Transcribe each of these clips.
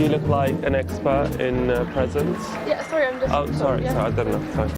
you look like an expert in presents. Yeah, sorry, I'm just... Oh, sorry, yeah. sorry, I don't know. Sorry.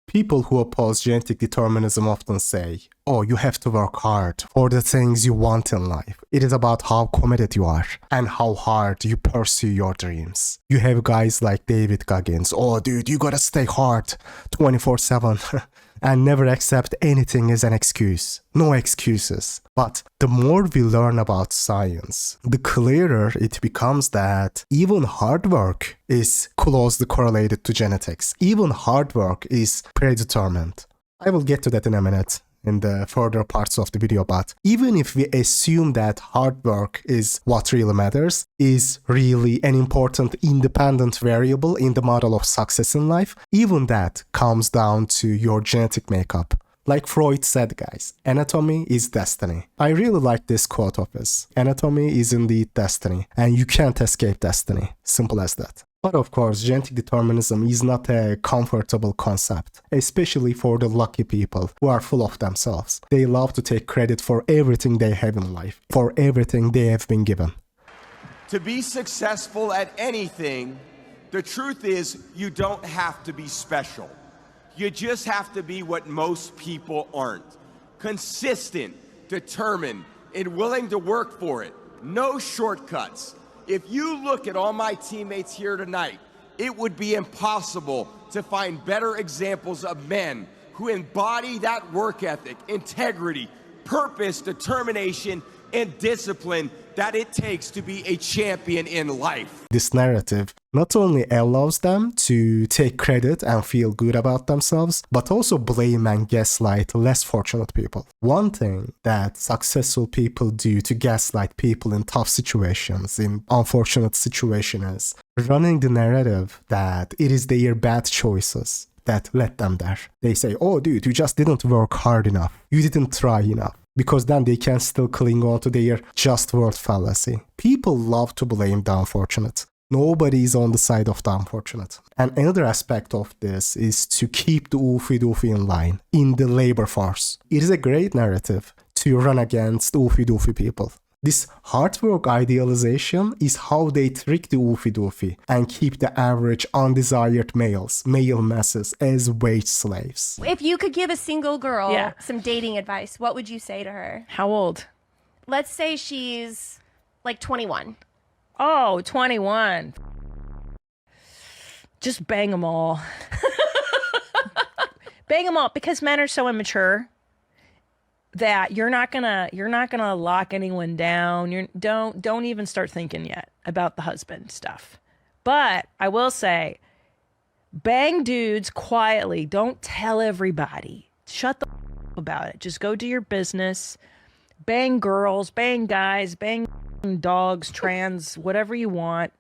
People who oppose genetic determinism often say, oh, you have to work hard for the things you want in life. It is about how committed you are and how hard you pursue your dreams. You have guys like David Goggins, oh dude, you gotta stay hard 24/7 and never accept anything as an excuse. No excuses. But the more we learn about science, the clearer it becomes that even hard work is closely correlated to genetics. Even hard work is predetermined. I will get to that in a minute in the further parts of the video, but even if we assume that hard work is what really matters, is really an important independent variable in the model of success in life, even that comes down to your genetic makeup. Like Freud said, guys, anatomy is destiny. I really like this quote of his. Anatomy is indeed destiny, and you can't escape destiny. Simple as that. But of course, genetic determinism is not a comfortable concept, especially for the lucky people who are full of themselves. They love to take credit for everything they have in life, for everything they have been given. To be successful at anything, the truth is you don't have to be special. You just have to be what most people aren't. Consistent, determined, and willing to work for it. No shortcuts. If you look at all my teammates here tonight, it would be impossible to find better examples of men who embody that work ethic, integrity, purpose, determination, and discipline that it takes to be a champion in life. This narrative not only allows them to take credit and feel good about themselves, but also blame and gaslight less fortunate people. One thing that successful people do to gaslight people in tough situations, in unfortunate situations, is running the narrative that it is their bad choices that led them there. They say, oh dude, you just didn't work hard enough. You didn't try enough. Because then they can still cling on to their just worth fallacy. People love to blame the unfortunate. Nobody is on the side of the unfortunate. And another aspect of this is to keep the oofy-doofy in line in the labor force. It is a great narrative to run against oofy-doofy people. This hard work idealization is how they trick the oofy-doofy and keep the average undesired males, male masses, as wage slaves. If you could give a single girl some dating advice, what would you say to her? How old? Let's say she's like 21. Oh, 21. Just bang them all. Bang them all, because men are so immature that you're not gonna lock anyone down. Don't even start thinking yet about the husband stuff. But I will say, bang dudes quietly. Don't tell everybody. Shut the f- about it. Just go do your business. Bang girls, bang guys, bang dogs, trans, whatever you want.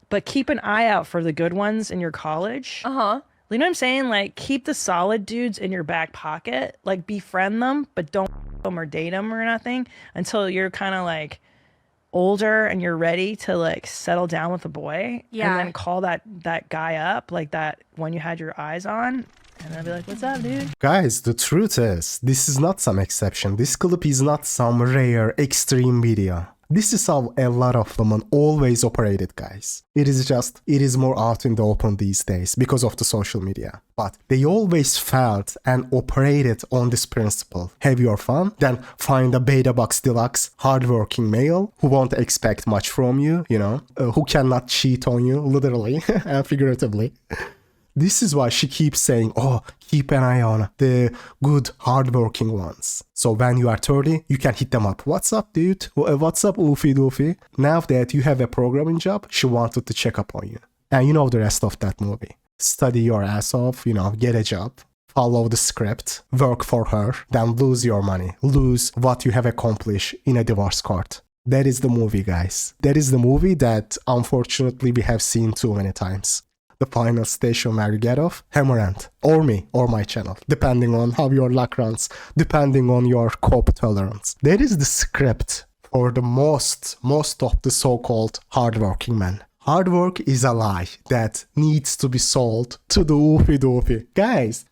But keep an eye out for the good ones in your college. You know what I'm saying? Like, keep the solid dudes in your back pocket. Like, befriend them, but don't them or date them or nothing until you're kind of like older and you're ready to like settle down with a boy. Yeah. And then call that guy up, like that one you had your eyes on. And I'll be like, what's up, dude? Guys, the truth is, this is not some exception. This clip is not some rare extreme video. This is how a lot of women always operated, guys. It is more out in the open these days because of the social media. But they always felt and operated on this principle. Have your fun, then find a beta box deluxe, hardworking male who won't expect much from you, who cannot cheat on you, literally and figuratively. This is why she keeps saying, oh, keep an eye on the good, hardworking ones. So when you are 30, you can hit them up. What's up, dude? What's up, oofy doofy? Now that you have a programming job, she wanted to check up on you. And you know the rest of that movie. Study your ass off, get a job, follow the script, work for her, then lose your money, lose what you have accomplished in a divorce court. That is the movie, guys. That is the movie that, unfortunately, we have seen too many times. The final station where you get off, hammer end, or me, or my channel, depending on how your luck runs, depending on your cope tolerance. That is the script for the most of the so-called hardworking men. Hard work is a lie that needs to be sold to the oofy doofy. Guys,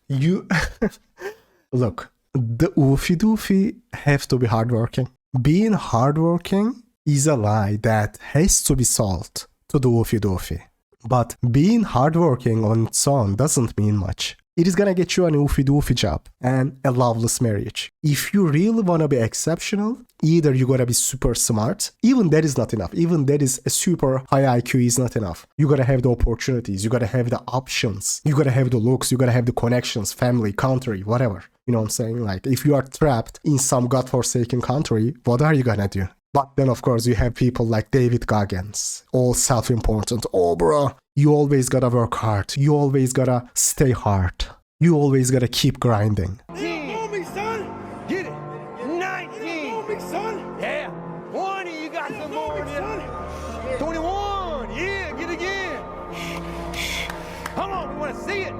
look, the oofy doofy have to be hardworking. Being hardworking is a lie that has to be sold to do oofy-doofy. But being hardworking on its own doesn't mean much. It is gonna get you an oofy-doofy job and a loveless marriage. If you really wanna be exceptional, either you gotta be super smart, even that is not enough. Even that is a super high IQ is not enough. You gotta have the opportunities, you gotta have the options, you gotta have the looks, you gotta have the connections, family, country, whatever. You know what I'm saying? Like, if you are trapped in some godforsaken country, what are you gonna do? But then, of course, you have people like David Goggins, all self-important. Oh, bro, you always gotta work hard. You always gotta stay hard. You always gotta keep grinding. On me, son. Get it. 19. On me, son. Yeah. 20. You got some more, son. 21. Yeah. Get it again. Come on. We want to see it.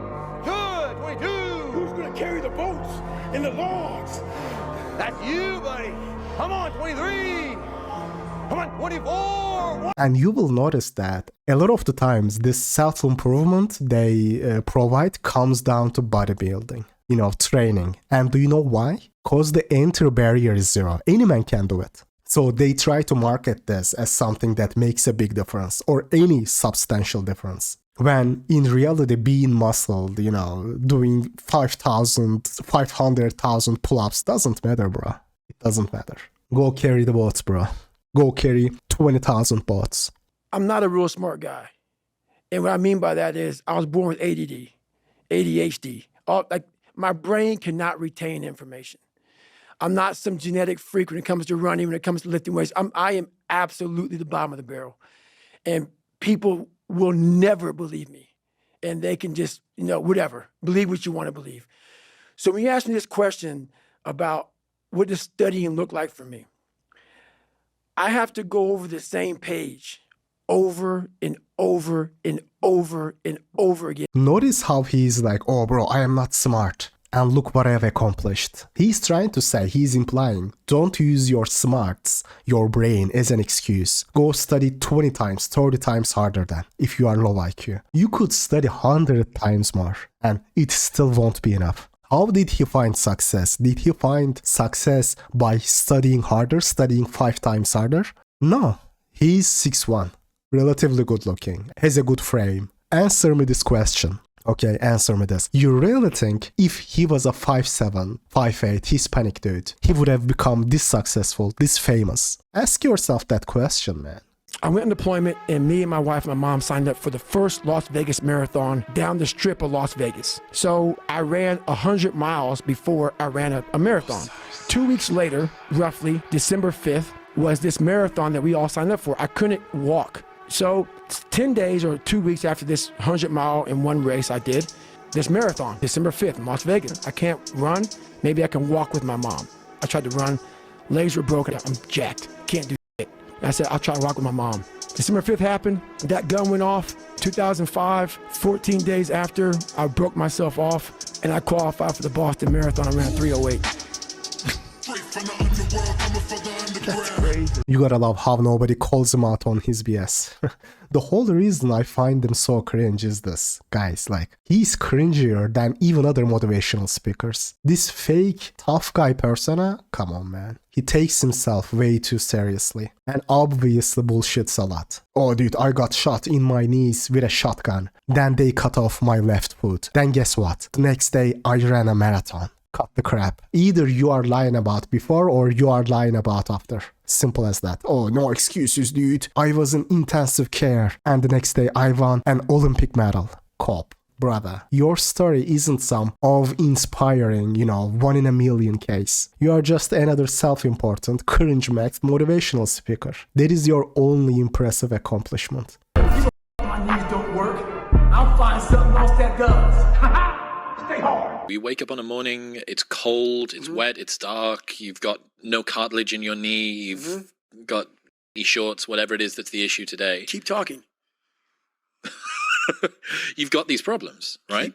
Good. 22. Who's gonna carry the boats and the logs? That's you, buddy. Come on. 23. Come on. 24. And you will notice that a lot of the times this self-improvement they provide comes down to bodybuilding, you know, training. And do you know why? Because the entry barrier is zero. Any man can do it. So they try to market this as something that makes a big difference or any substantial difference. When in reality, being muscled, you know, doing 500,000 pull-ups doesn't matter, bro. It doesn't matter. Go carry the boats, bro. Go carry 20,000 boats. I'm not a real smart guy. And what I mean by that is I was born with ADD, ADHD. Like my brain cannot retain information. I'm not some genetic freak when it comes to running, when it comes to lifting weights. I am absolutely the bottom of the barrel. And people will never believe me. And they can just, you know, whatever, believe what you want to believe. So when you ask me this question about what does studying look like for me, I have to go over the same page over and over and over and over again. Notice how he's like, oh bro, I am not smart. And look what I have accomplished. He's trying to say, he's implying, don't use your smarts, your brain as an excuse. Go study 20 times, 30 times harder than if you are low IQ. You could study 100 times more and it still won't be enough. How did he find success? Did he find success by studying harder, studying 5 times harder? No, he's 6'1", relatively good looking, has a good frame. Answer me this question. Okay, answer me this. You really think if he was a 5'7", 5'8", Hispanic dude, he would have become this successful, this famous? Ask yourself that question, man. I went on deployment and me and my wife and my mom signed up for the first Las Vegas marathon down the strip of Las Vegas. So I ran 100 miles before I ran a marathon. 2 weeks later, roughly December 5th, was this marathon that we all signed up for. I couldn't walk. So 10 days or 2 weeks after this 100 mile in one race I did, this marathon, December 5th in Las Vegas. I can't run, maybe I can walk with my mom. I tried to run, legs were broken, I'm jacked, can't do it. I said, I'll try to walk with my mom. December 5th happened, that gun went off, 2005, 14 days after, I broke myself off and I qualified for the Boston Marathon. I ran 3:08. That's crazy. You gotta love how nobody calls him out on his BS. The whole reason I find him so cringe is this. Guys, like, he's cringier than even other motivational speakers. This fake tough guy persona, come on man. He takes himself way too seriously and obviously bullshits a lot. Oh dude, I got shot in my knees with a shotgun. Then they cut off my left foot. Then guess what? The next day I ran a marathon. Cut the crap. Either you are lying about before or you are lying about after. Simple as that. Oh, no excuses, dude. I was in intensive care and the next day I won an Olympic medal. Cop. Brother, your story isn't some inspiring, you know, 1 in a million case. You are just another self-important, cringe-maxed motivational speaker. That is your only impressive accomplishment. My knees don't work. I'll find something else that does. Stay hard. You wake up on a morning, it's cold, it's wet, it's dark, you've got no cartilage in your knee, you've got knee shorts, whatever it is that's the issue today. Keep talking. You've got these problems, right?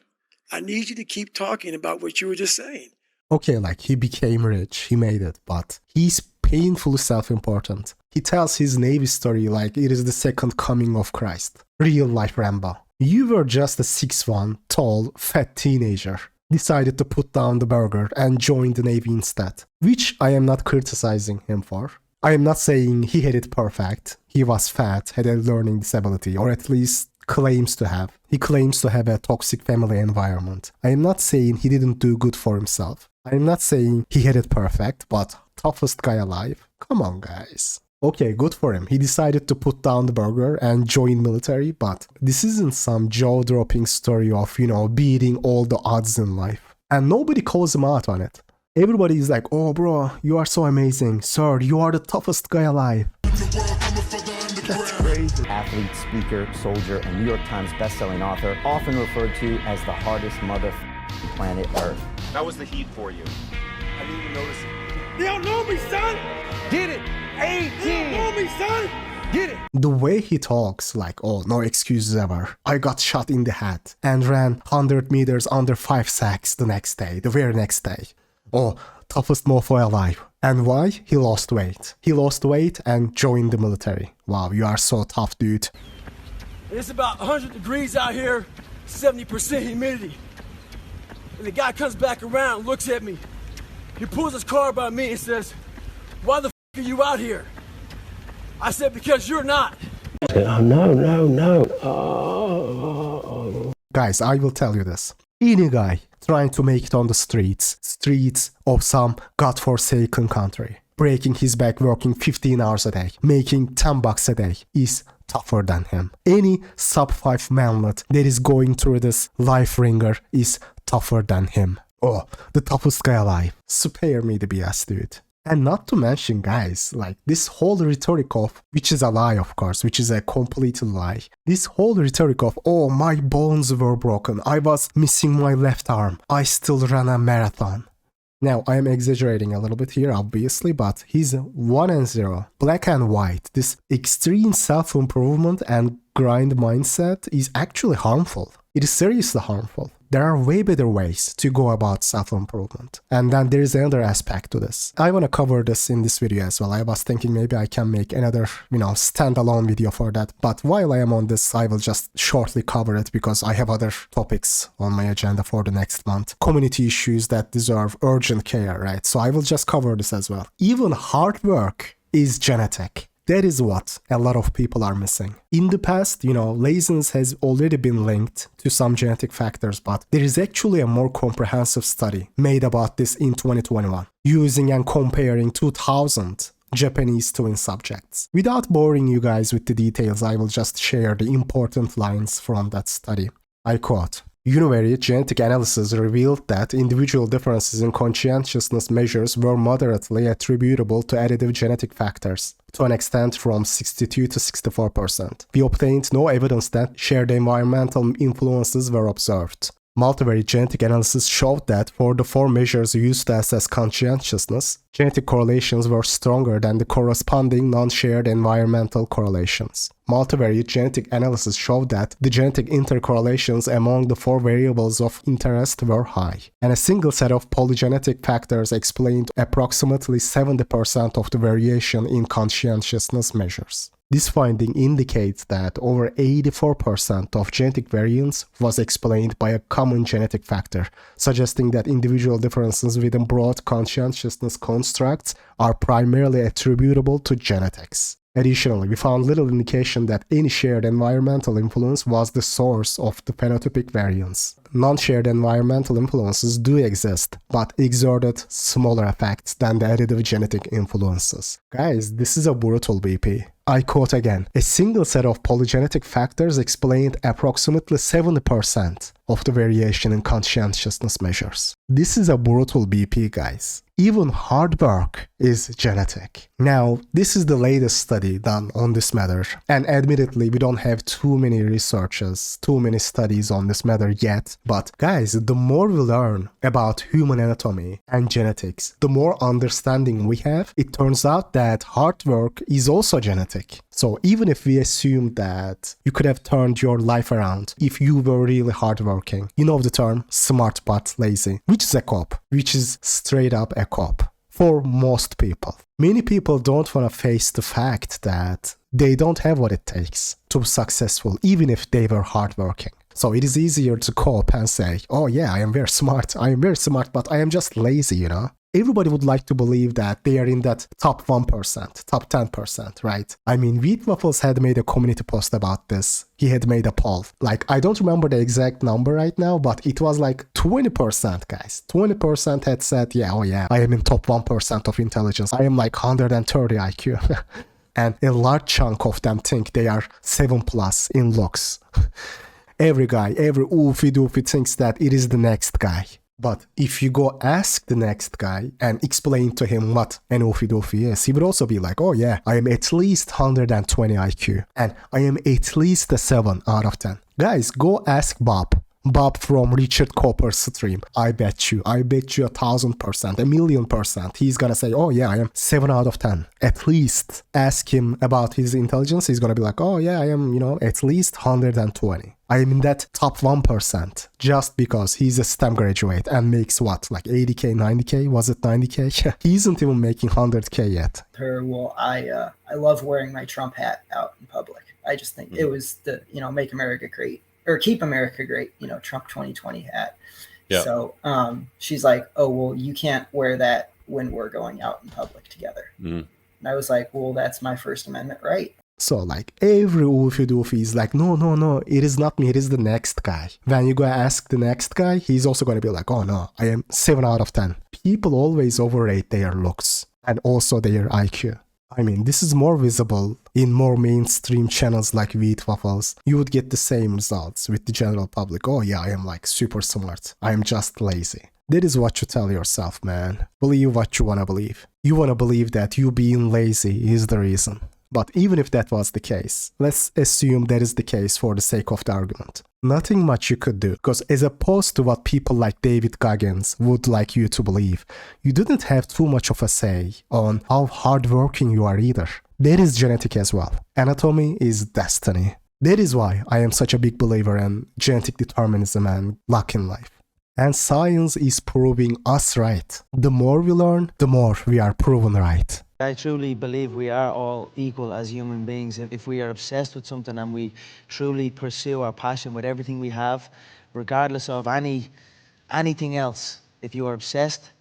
I need you to keep talking about what you were just saying. Okay, like, he became rich, he made it, but he's painfully self-important. He tells his Navy story like it is the second coming of Christ. Real life Rambo. You were just a 6'1", tall, fat teenager. Decided to put down the burger and join the Navy instead. Which I am not criticizing him for. I am not saying he had it perfect. He was fat, had a learning disability, or at least claims to have. He claims to have a toxic family environment. I am not saying he didn't do good for himself. I am not saying he had it perfect, but toughest guy alive? Come on, guys. Okay, good for him. He decided to put down the burger and join military, but this isn't some jaw-dropping story of, beating all the odds in life. And nobody calls him out on it. Everybody is like, oh bro, you are so amazing. Sir, you are the toughest guy alive. That's crazy. Athlete, speaker, soldier, and New York Times bestselling author, often referred to as the hardest mother planet Earth. How was the heat for you? I didn't even notice it. They don't know me, son! Get it! 18! They don't know me, son! Get it! The way he talks, like, oh, no excuses ever. I got shot in the head and ran 100 meters under 5 sacks the very next day. Oh, toughest mofo alive. And why? He lost weight. He lost weight and joined the military. Wow, you are so tough, dude. It's about 100 degrees out here, 70% humidity. And the guy comes back around and looks at me. He pulls his car by me and says, why the f*** are you out here? I said, because you're not. Oh, no. Oh. Guys, I will tell you this. Any guy trying to make it on the streets of some godforsaken country, breaking his back working 15 hours a day, making $10 a day is tougher than him. Any sub-5 manlet that is going through this life ringer is tougher than him. Oh, the toughest guy alive. Spare me the BS, dude. And not to mention, guys, like this whole rhetoric of, which is a lie, of course, which is a complete lie. This whole rhetoric of, oh, my bones were broken. I was missing my left arm. I still ran a marathon. Now, I am exaggerating a little bit here, obviously, but he's 1-0. Black and white. This extreme self-improvement and grind mindset is actually harmful. It is seriously harmful. There are way better ways to go about self-improvement. And then there is another aspect to this. I want to cover this in this video as well. I was thinking maybe I can make another, standalone video for that. But while I am on this, I will just shortly cover it because I have other topics on my agenda for the next month. Community issues that deserve urgent care, right? So I will just cover this as well. Even hard work is genetic. That is what a lot of people are missing. In the past, laziness has already been linked to some genetic factors, but there is actually a more comprehensive study made about this in 2021, using and comparing 2,000 Japanese twin subjects. Without boring you guys with the details, I will just share the important lines from that study. I quote, "Univariate genetic analysis revealed that individual differences in conscientiousness measures were moderately attributable to additive genetic factors, to an extent from 62 to 64%. We obtained no evidence that shared environmental influences were observed. Multivariate genetic analysis showed that for the 4 measures used to assess conscientiousness, genetic correlations were stronger than the corresponding non-shared environmental correlations. Multivariate genetic analysis showed that the genetic intercorrelations among the 4 variables of interest were high, and a single set of polygenetic factors explained approximately 70% of the variation in conscientiousness measures. This finding indicates that over 84% of genetic variance was explained by a common genetic factor, suggesting that individual differences within broad conscientiousness constructs are primarily attributable to genetics. Additionally, we found little indication that any shared environmental influence was the source of the phenotypic variance. Non-shared environmental influences do exist, but exerted smaller effects than the additive genetic influences. Guys, this is a brutal BP. I quote again, "A single set of polygenetic factors explained approximately 70% of the variation in conscientiousness measures." This is a brutal BP, guys. Even hard work is genetic. Now, this is the latest study done on this matter, and admittedly, we don't have too many researches, too many studies on this matter yet, but guys, the more we learn about human anatomy and genetics, the more understanding we have. It turns out that hard work is also genetic. So even if we assume that you could have turned your life around if you were really hardworking, you know the term smart but lazy, which is a cop, which is straight up a cop for most people. Many people don't want to face the fact that they don't have what it takes to be successful, even if they were hardworking. So it is easier to cope and say, oh yeah, I am very smart, but I am just lazy, Everybody would like to believe that they are in that top 1%, top 10%, right? I mean, Wheat Waffles had made a community post about this. He had made a poll. Like, I don't remember the exact number right now, but it was like 20%, guys. 20% had said, yeah, oh yeah, I am in top 1% of intelligence. I am like 130 IQ. And a large chunk of them think they are 7+ in looks. Every guy, every oofy doofy thinks that it is the next guy. But if you go ask the next guy and explain to him what an oofy doofy is, he would also be like, oh yeah, I am at least 120 IQ and I am at least a 7 out of 10. Guys, go ask Bob. Bob from Richard Cooper's stream. I bet you 1,000%, 1,000,000%. He's gonna say, oh yeah, I am 7 out of 10. At least ask him about his intelligence. He's gonna be like, oh yeah, I am, at least 120. I am in that top 1% just because he's a STEM graduate and makes what, like 80K, 90K? Was it 90K? He isn't even making 100K yet. Well, I love wearing my Trump hat out in public. I just think it was the, make America great. Or keep America great, Trump 2020 hat. Yeah. So she's like, oh, well, you can't wear that when we're going out in public together. And I was like, well, that's my First Amendment right. So like every oofy doofy is like, no, it is not me, it is the next guy. When you go ask the next guy, he's also going to be like, oh no, I am 7 out of 10. People always overrate their looks and also their IQ. I mean, this is more visible in more mainstream channels like Wheat Waffles. You would get the same results with the general public. Oh yeah, I am like super smart. I am just lazy. That is what you tell yourself, man. Believe what you want to believe. You want to believe that you being lazy is the reason. But even if that was the case, let's assume that is the case for the sake of the argument. Nothing much you could do, because as opposed to what people like David Goggins would like you to believe, you didn't have too much of a say on how hardworking you are either. That is genetic as well. Anatomy is destiny. That is why I am such a big believer in genetic determinism and luck in life. And science is proving us right. The more we learn, the more we are proven right. I truly believe we are all equal as human beings. If we are obsessed with something and we truly pursue our passion with everything we have, regardless of anything else, if you are obsessed,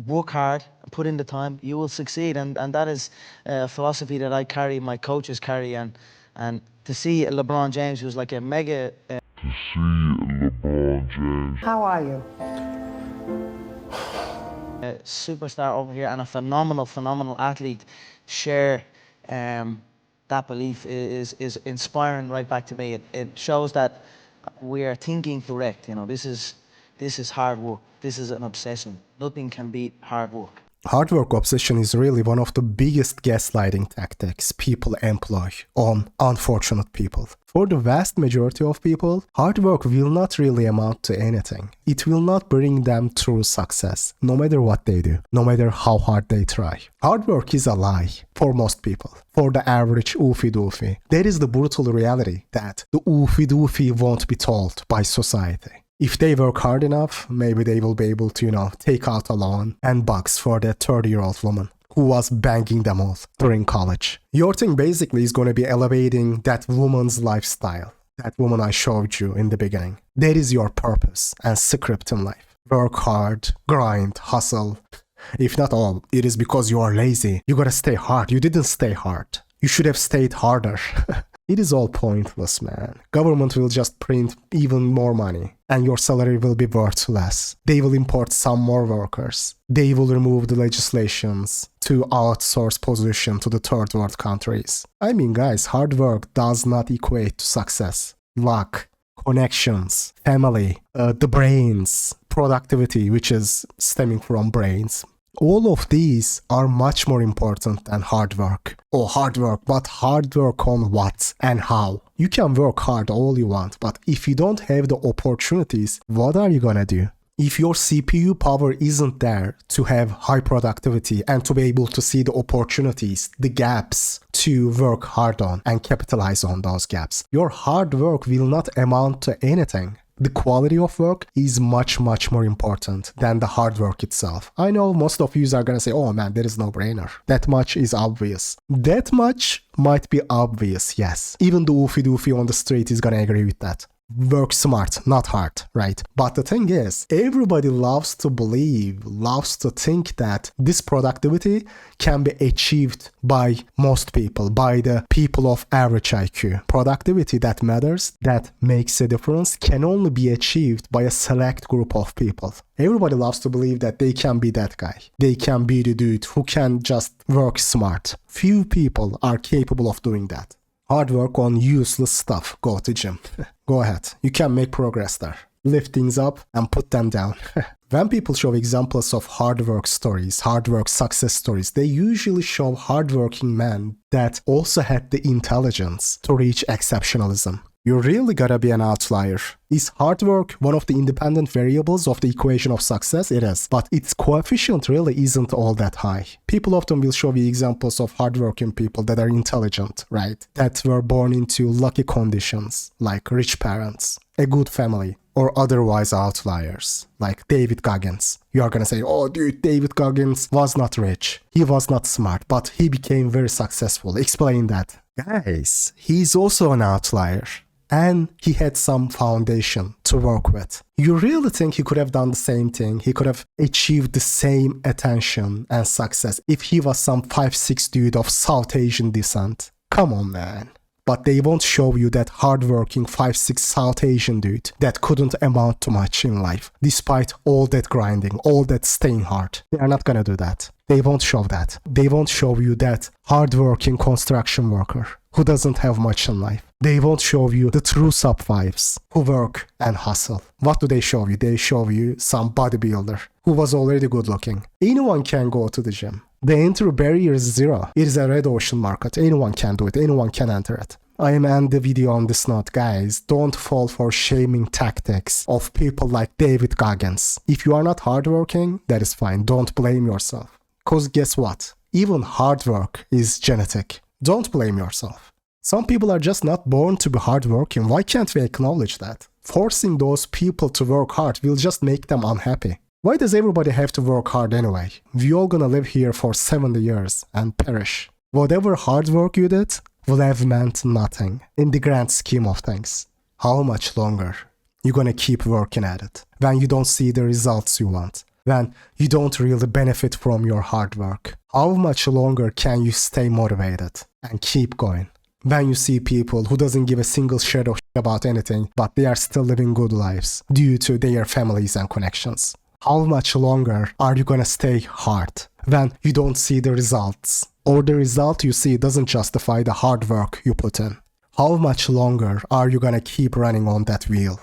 work hard, put in the time, you will succeed. And that is a philosophy that I carry, my coaches carry. And to see LeBron James, who's like a mega... How are you? A superstar over here and a phenomenal athlete share that belief is inspiring right back to me. It shows that we are thinking correct. This is hard work. This is an obsession. Nothing can beat hard work. Hard work obsession is really one of the biggest gaslighting tactics people employ on unfortunate people. For the vast majority of people, hard work will not really amount to anything. It will not bring them true success, no matter what they do, no matter how hard they try. Hard work is a lie for most people. For the average oofy doofy, that is the brutal reality that the oofy doofy won't be told by society. If they work hard enough, maybe they will be able to, take out a loan and bucks for that 30-year-old woman who was banging them all during college. Your thing basically is going to be elevating that woman's lifestyle, that woman I showed you in the beginning. That is your purpose and script in life. Work hard, grind, hustle. If not all, it is because you are lazy. You gotta stay hard. You didn't stay hard. You should have stayed harder. It is all pointless, man. Government will just print even more money and your salary will be worth less. They will import some more workers. They will remove the legislations to outsource position to the third world countries. I mean, guys, hard work does not equate to success. Luck, connections, family, the brains, productivity, which is stemming from brains. All of these are much more important than hard work. Oh, hard work, but hard work on what and how? You can work hard all you want, but if you don't have the opportunities, what are you gonna do? If your CPU power isn't there to have high productivity and to be able to see the opportunities, the gaps to work hard on and capitalize on those gaps, your hard work will not amount to anything. The quality of work is much more important than the hard work itself. I know most of you are gonna say, oh man, that is no brainer. That much is obvious. That much might be obvious, yes. Even the oofy doofy on the street is gonna agree with that. Work smart, not hard, right? But the thing is, everybody loves to believe, loves to think that this productivity can be achieved by most people, by the people of average IQ. Productivity that matters, that makes a difference, can only be achieved by a select group of people. Everybody loves to believe that they can be that guy. They can be the dude who can just work smart. Few people are capable of doing that. Hard work on useless stuff. Go to gym. Go ahead. You can make progress there. Lift things up and put them down. When people show examples of hard work stories, hard work success stories, they usually show hardworking men that also had the intelligence to reach exceptionalism. You really gotta be an outlier. Is hard work one of the independent variables of the equation of success? It is, but its coefficient really isn't all that high. People often will show you examples of hardworking people that are intelligent, right? That were born into lucky conditions, like rich parents, a good family, or otherwise outliers, like David Goggins. You are gonna say, oh dude, David Goggins was not rich. He was not smart, but he became very successful. Explain that. Guys, he's also an outlier. And he had some foundation to work with. You really think he could have done the same thing? He could have achieved the same attention and success if he was some 5'6" dude of South Asian descent? Come on, man. But they won't show you that hardworking 5'6" South Asian dude that couldn't amount to much in life, despite all that grinding, all that staying hard. They are not gonna do that. They won't show that. They won't show you that hardworking construction worker who doesn't have much in life. They won't show you the true sub-5s who work and hustle. What do they show you? They show you some bodybuilder who was already good looking. Anyone can go to the gym. The entry barrier is zero. It is a red ocean market. Anyone can do it. Anyone can enter it. I am ending the video on this note, guys. Don't fall for shaming tactics of people like David Goggins. If you are not hardworking, that is fine. Don't blame yourself. Because guess what? Even hard work is genetic. Don't blame yourself. Some people are just not born to be hardworking. Why can't we acknowledge that? Forcing those people to work hard will just make them unhappy. Why does everybody have to work hard anyway? We all gonna live here for 70 years and perish. Whatever hard work you did will have meant nothing in the grand scheme of things. How much longer you gonna keep working at it when you don't see the results you want? When you don't really benefit from your hard work? How much longer can you stay motivated and keep going? When you see people who doesn't give a single shred of shit about anything, but they are still living good lives due to their families and connections. How much longer are you gonna stay hard when you don't see the results? Or the result you see doesn't justify the hard work you put in? How much longer are you gonna keep running on that wheel?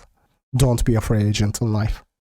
Don't be a free agent in life.